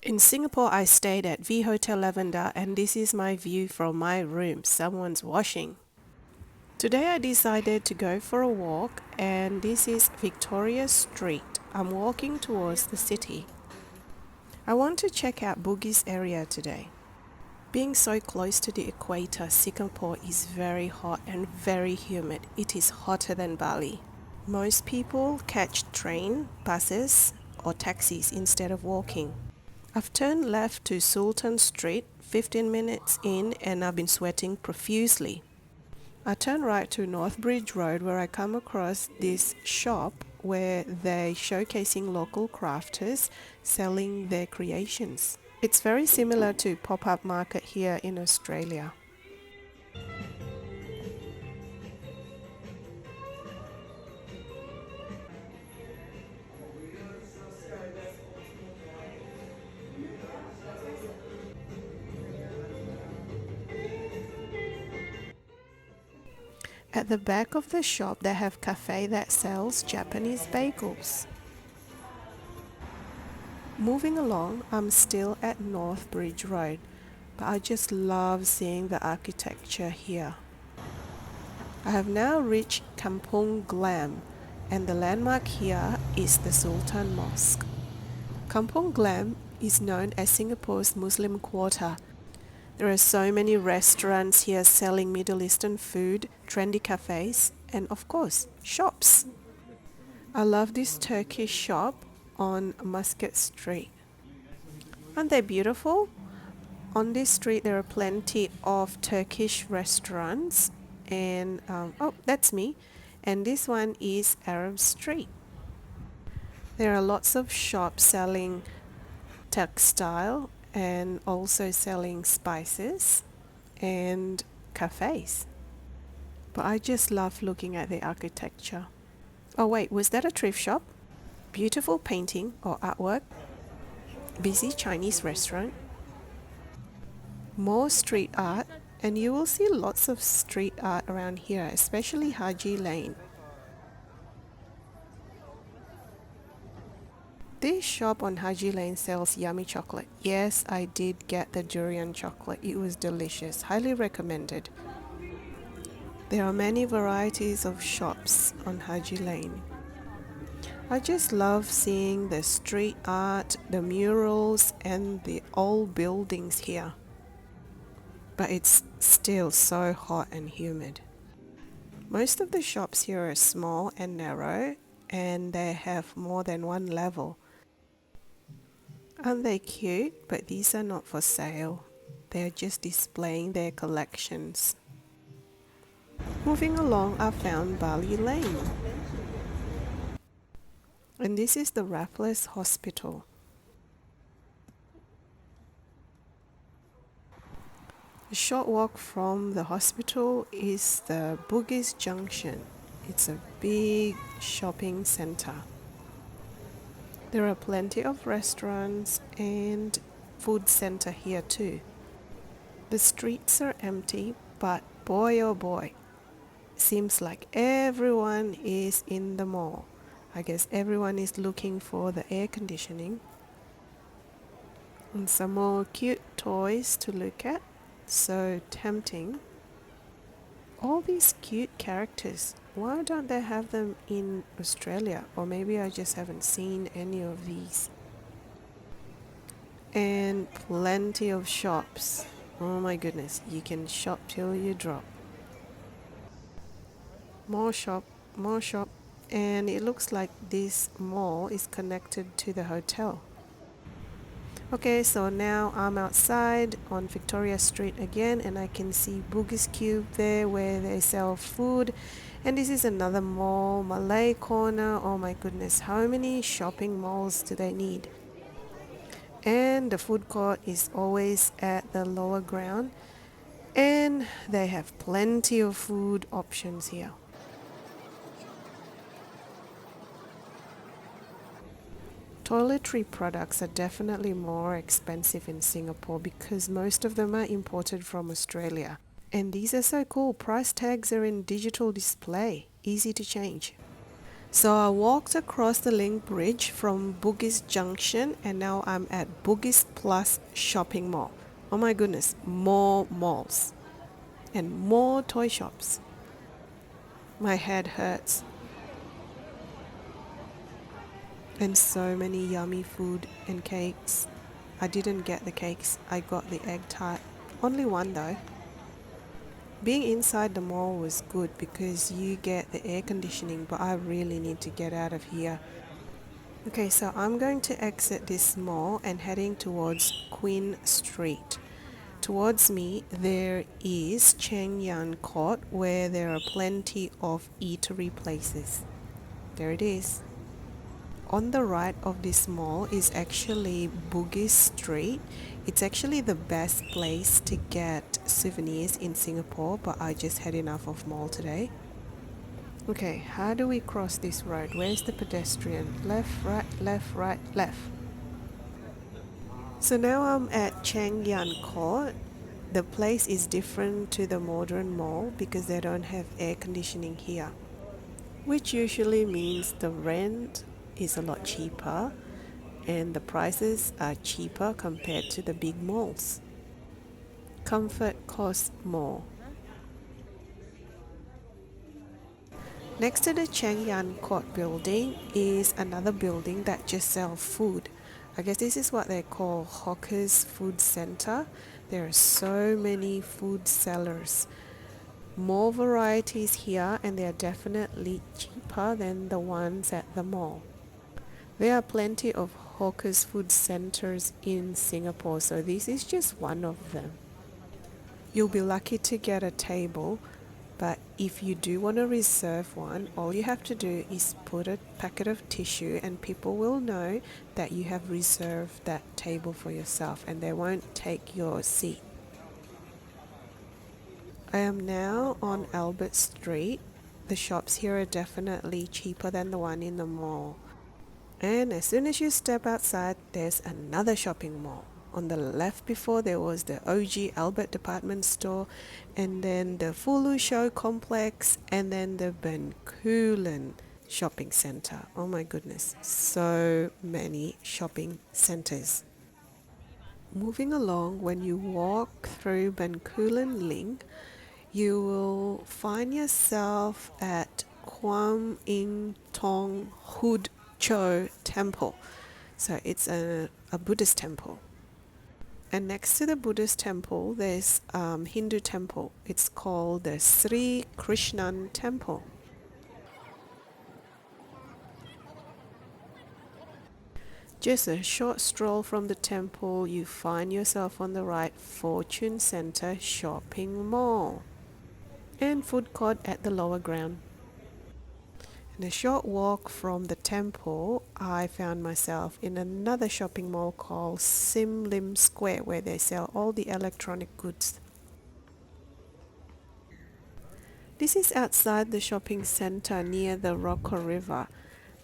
In Singapore, I stayed at V Hotel Lavender, and this is my view from my room. Someone's washing. Today I decided to go for a walk, and this is Victoria Street. I'm walking towards the city. I want to check out Bugis area today. Being so close to the equator, Singapore is very hot and very humid. It is hotter than Bali. Most people catch train, buses, or taxis instead of walking. I've turned left to Sultan Street, 15 minutes in, and I've been sweating profusely. I turn right to North Bridge Road where I come across this shop where they're showcasing local crafters selling their creations. It's very similar to pop-up market here in Australia. At the back of the shop, they have a cafe that sells Japanese bagels. Moving along, I'm still at North Bridge Road, but I just love seeing the architecture here. I have now reached Tampines Glam, and the landmark here is the Sultan Mosque. Tampines Glam is known as Singapore's Muslim quarter. There are so many restaurants here selling Middle Eastern food, trendy cafes, and of course, shops. I love this Turkish shop on Muscat Street. Aren't they beautiful? On this street there are plenty of Turkish restaurants and oh, that's me. And this one is Arab Street. There are lots of shops selling textile and also selling spices and cafes. But I just love looking at the architecture. Oh wait, was that a thrift shop? Beautiful painting or artwork. Busy Chinese restaurant. More street art, and you will see lots of street art around here, especially Haji Lane. This shop on Haji Lane sells yummy chocolate. Yes, I did get the durian chocolate. It was delicious. Highly recommended. There are many varieties of shops on Haji Lane. I just love seeing the street art, the murals, and the old buildings here. But it's still so hot and humid. Most of the shops here are small and narrow, and they have more than one level. Aren't they cute? But these are not for sale. They're just displaying their collections. Moving along, I found Bali Lane. And this is the Raffles Hospital. A short walk from the hospital is the Bugis Junction. It's a big shopping center. There are plenty of restaurants and food center here too. The streets are empty, but boy oh boy, seems like everyone is in the mall. I guess everyone is looking for the air conditioning. And some more cute toys to look at. So tempting. All these cute characters, why don't they have them in Australia? Or maybe I just haven't seen any of these. And plenty of shops. Oh my goodness, you can shop till you drop. More shop, more shop. And it looks like this mall is connected to the hotel. Okay, so now I'm outside on Victoria Street again, and I can see Bugis Cube there where they sell food. And this is another mall, Malay Corner. Oh my goodness, how many shopping malls do they need? And the food court is always at the lower ground, and they have plenty of food options here. Toiletry products are definitely more expensive in Singapore because most of them are imported from Australia. And these are so cool. Price tags are in digital display, easy to change. So I walked across the link bridge from Bugis Junction and now I'm at Bugis Plus Shopping Mall. Oh my goodness, more malls and more toy shops. My head hurts. And so many yummy food and cakes. I didn't get the cakes, I got the egg tart. Only one though. Being inside the mall was good because you get the air conditioning, but I really need to get out of here. Okay, so I'm going to exit this mall and heading towards Queen Street. Towards me, there is Chang Yan Court where there are plenty of eatery places. There it is. On the right of this mall is actually Bugis Street. It's actually the best place to get souvenirs in Singapore, but I just had enough of mall today. Okay, how do we cross this road? Where's the pedestrian? Left, right, left, right, left. So now I'm at Chang Yan Court. The place is different to the modern mall because they don't have air conditioning here, which usually means the rent is a lot cheaper and the prices are cheaper compared to the big malls. Comfort costs more. Next to the Chang Yan Court building is another building that just sells food. I guess this is what they call Hawker's Food Centre. There are so many food sellers. More varieties here and they are definitely cheaper than the ones at the mall. There are plenty of Hawker's Food Centres in Singapore, so this is just one of them. You'll be lucky to get a table, but if you do want to reserve one, all you have to do is put a packet of tissue and people will know that you have reserved that table for yourself and they won't take your seat. I am now on Albert Street. The shops here are definitely cheaper than the one in the mall. And as soon as you step outside, there's another shopping mall. On the left before there was the OG Albert department store and then the Fulu Show complex and then the Bencoolen shopping center. Oh my goodness, so many shopping centers. Moving along, when you walk through Bencoolen Link, you will find yourself at Kwan Im Thong Hood Cho Temple. So it's a Buddhist temple. And next to the Buddhist temple, there's Hindu temple. It's called the Sri Krishnan Temple. Just a short stroll from the temple, you find yourself on the right Fortune Centre shopping mall and food court at the lower ground. In a short walk from the temple, I found myself in another shopping mall called Sim Lim Square where they sell all the electronic goods. This is outside the shopping centre near the Rocco River.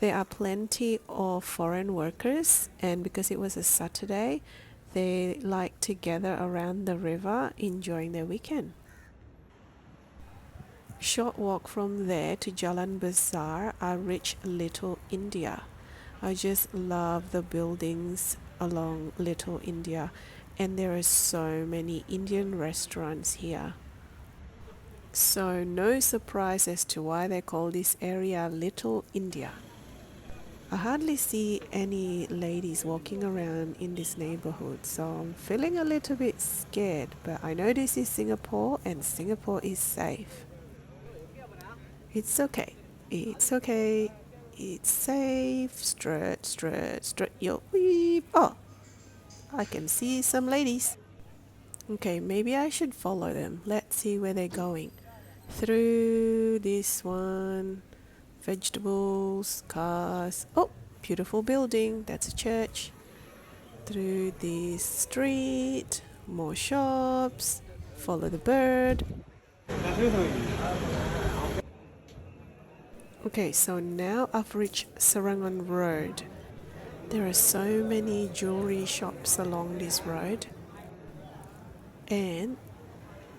There are plenty of foreign workers and because it was a Saturday, they like to gather around the river enjoying their weekend. Short walk from there to Jalan Bazaar, I reach Little India. I just love the buildings along Little India and there are so many Indian restaurants here. So no surprise as to why they call this area Little India. I hardly see any ladies walking around in this neighborhood, so I'm feeling a little bit scared, but I know this is Singapore and Singapore is safe. It's okay. It's okay. It's safe. Straight, straight, straight. Yo, weep. Oh, I can see some ladies. Okay, maybe I should follow them. Let's see where they're going. Through this one. Vegetables, cars. Oh, beautiful building. That's a church. Through this street. More shops. Follow the bird. Okay, so now I've reached Serangoon Road. There are so many jewelry shops along this road and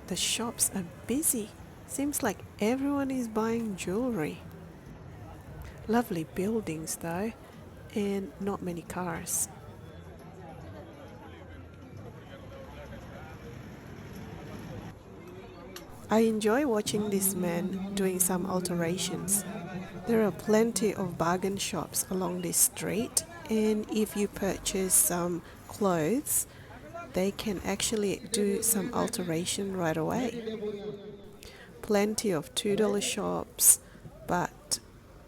the shops are busy. Seems like everyone is buying jewelry. Lovely buildings though, and not many cars. I enjoy watching this man doing some alterations. There are plenty of bargain shops along this street, and if you purchase some clothes, they can actually do some alteration right away. Plenty of $2 shops, but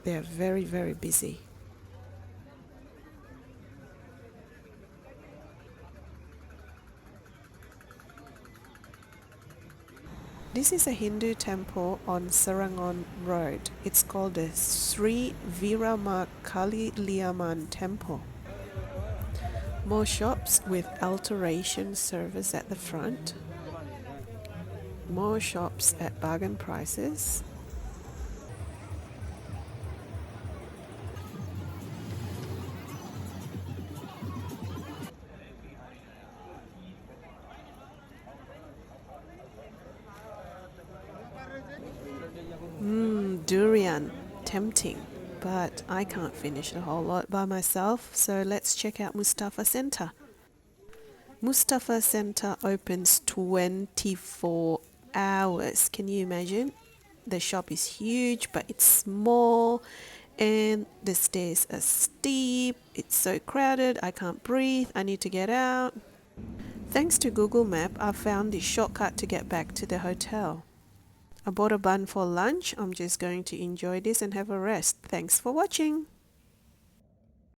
they're very, very busy. This is a Hindu temple on Serangoon Road. It's called the Sri Virama Kaliliaman Temple. More shops with alteration service at the front. More shops at bargain prices. Durian, tempting, but I can't finish a whole lot by myself, so let's check out Mustafa Centre. Mustafa Centre opens 24 hours. Can you imagine? The shop is huge, but it's small, and the stairs are steep. It's so crowded, I can't breathe, I need to get out. Thanks to Google Map, I found the shortcut to get back to the hotel. I bought a bun for lunch. I'm just going to enjoy this and have a rest. Thanks for watching.